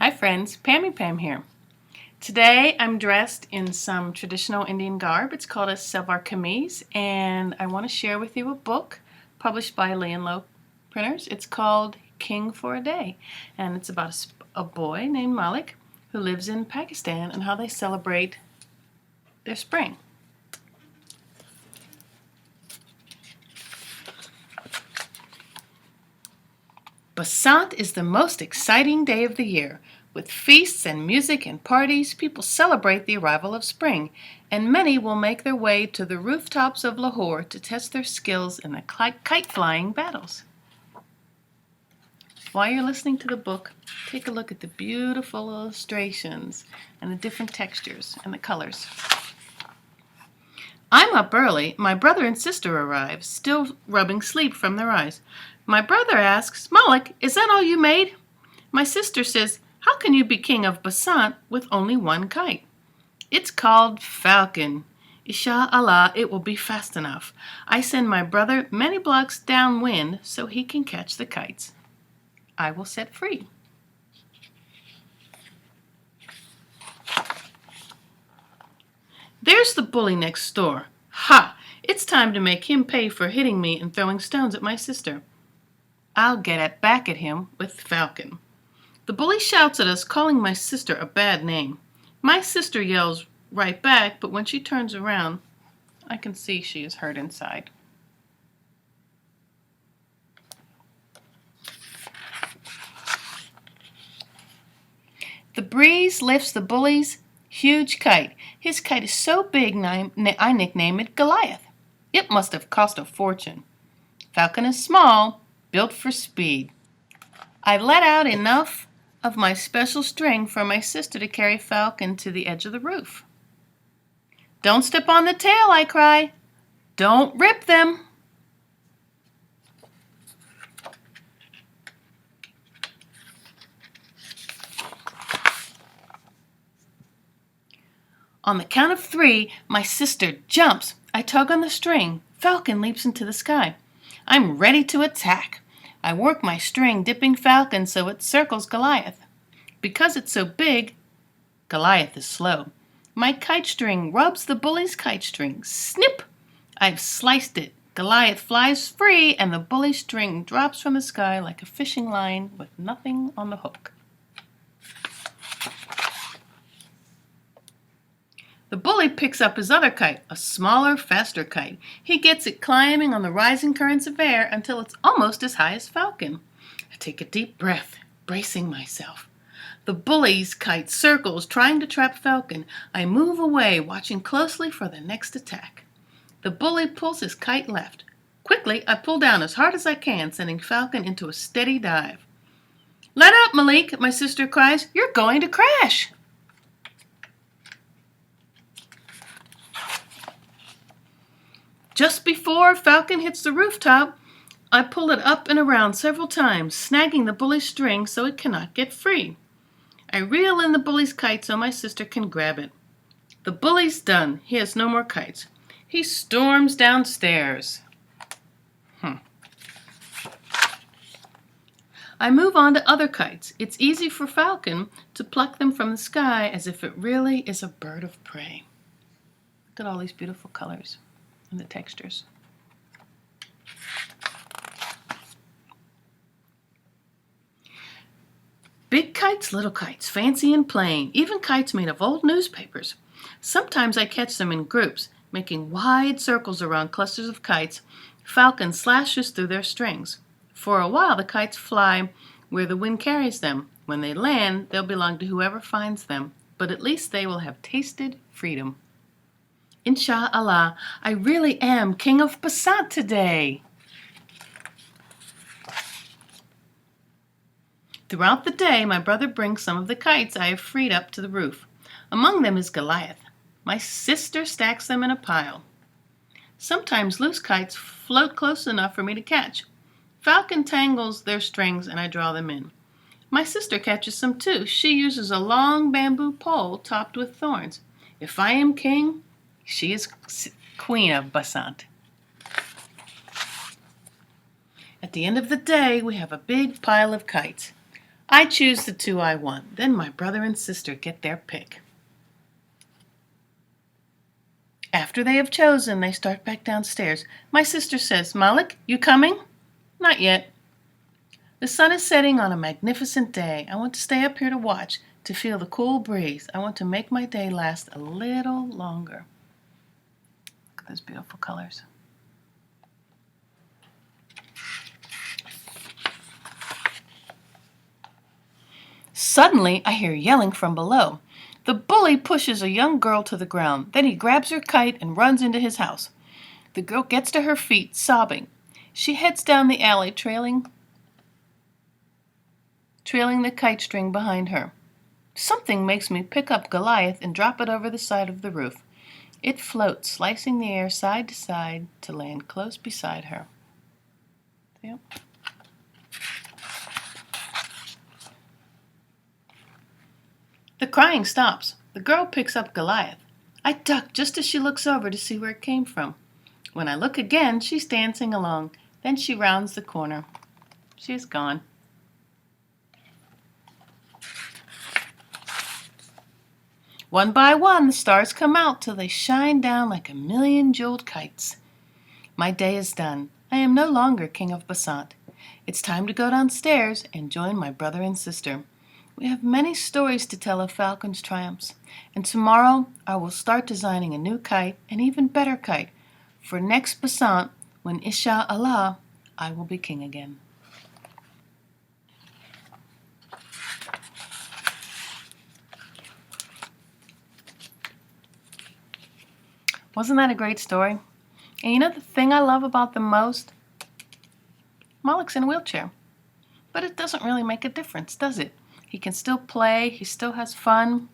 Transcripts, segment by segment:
Hi friends, Pammy Pam here. Today I'm dressed in some traditional Indian garb. It's called a Salwar Kameez, and I want to share with you a book published by Lee and Low Printers. It's called King for a Day, and it's about a boy named Malik who lives in Pakistan and how they celebrate their spring. Basant is the most exciting day of the year. With feasts and music and parties, people celebrate the arrival of spring, and many will make their way to the rooftops of Lahore to test their skills in the kite-flying battles. While you're listening to the book, take a look at the beautiful illustrations and the different textures and the colors. I'm up early. My brother and sister arrive, still rubbing sleep from their eyes. My brother asks, "Malik, is that all you made?" My sister says, "How can you be king of Basant with only one kite?" "It's called Falcon. Inshallah, it will be fast enough. I send my brother many blocks downwind so he can catch the kites. I will set free." There's the bully next door. Ha! It's time to make him pay for hitting me and throwing stones at my sister. I'll get back at him with Falcon. The bully shouts at us, calling my sister a bad name. My sister yells right back, but when she turns around, I can see she is hurt inside. The breeze lifts the bully's huge kite. His kite is so big I nickname it Goliath. It must have cost a fortune. Falcon is small, built for speed. I let out enough of my special string for my sister to carry Falcon to the edge of the roof. "Don't step on the tail," I cry. "Don't rip them." On the count of 3, my sister jumps. I tug on the string. Falcon leaps into the sky. I'm ready to attack. I work my string, dipping Falcon so it circles Goliath. Because it's so big, Goliath is slow. My kite string rubs the bully's kite string. Snip! I've sliced it. Goliath flies free, and the bully string drops from the sky like a fishing line with nothing on the hook. The bully picks up his other kite, a smaller, faster kite. He gets it climbing on the rising currents of air until it's almost as high as Falcon. I take a deep breath, bracing myself. The bully's kite circles, trying to trap Falcon. I move away, watching closely for the next attack. The bully pulls his kite left. Quickly, I pull down as hard as I can, sending Falcon into a steady dive. "Let up, Malik," my sister cries. "You're going to crash." Just before Falcon hits the rooftop, I pull it up and around several times, snagging the bully's string so it cannot get free. I reel in the bully's kite so my sister can grab it. The bully's done. He has no more kites. He storms downstairs. I move on to other kites. It's easy for Falcon to pluck them from the sky as if it really is a bird of prey. Look at all these beautiful colors and the textures. Big kites, little kites, fancy and plain, even kites made of old newspapers. Sometimes I catch them in groups, making wide circles around clusters of kites. Falcon slashes through their strings. For a while, the kites fly where the wind carries them. When they land, they'll belong to whoever finds them, but at least they will have tasted freedom. Inshallah, I really am king of Basant today. Throughout the day, my brother brings some of the kites I have freed up to the roof. Among them is Goliath. My sister stacks them in a pile. Sometimes loose kites float close enough for me to catch. Falcon tangles their strings and I draw them in. My sister catches some too. She uses a long bamboo pole topped with thorns. If I am king, she is queen of Basant. At the end of the day, we have a big pile of kites. I choose the two I want. Then my brother and sister get their pick. After they have chosen, they start back downstairs. My sister says, "Malik, you coming?" "Not yet." The sun is setting on a magnificent day. I want to stay up here to watch, to feel the cool breeze. I want to make my day last a little longer. Look at those beautiful colors. Suddenly, I hear yelling from below. The bully pushes a young girl to the ground. Then he grabs her kite and runs into his house. The girl gets to her feet, sobbing. She heads down the alley, trailing the kite string behind her. Something makes me pick up Goliath and drop it over the side of the roof. It floats, slicing the air side to side to land close beside her. Yep. The crying stops. The girl picks up Goliath. I duck just as she looks over to see where it came from. When I look again, she's dancing along. Then she rounds the corner. She's gone. One by one, the stars come out till they shine down like a million jeweled kites. My day is done. I am no longer king of Basant. It's time to go downstairs and join my brother and sister. We have many stories to tell of Falcon's triumphs, and tomorrow I will start designing a new kite, an even better kite, for next Basant, when Inshallah, I will be king again. Wasn't that a great story? And you know the thing I love about them most? Malik's in a wheelchair. But it doesn't really make a difference, does it? He can still play, he still has fun.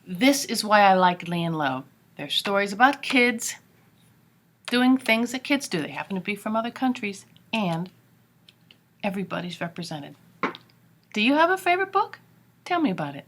This is why I like Lee and Low. They're stories about kids doing things that kids do. They happen to be from other countries, and everybody's represented. Do you have a favorite book? Tell me about it.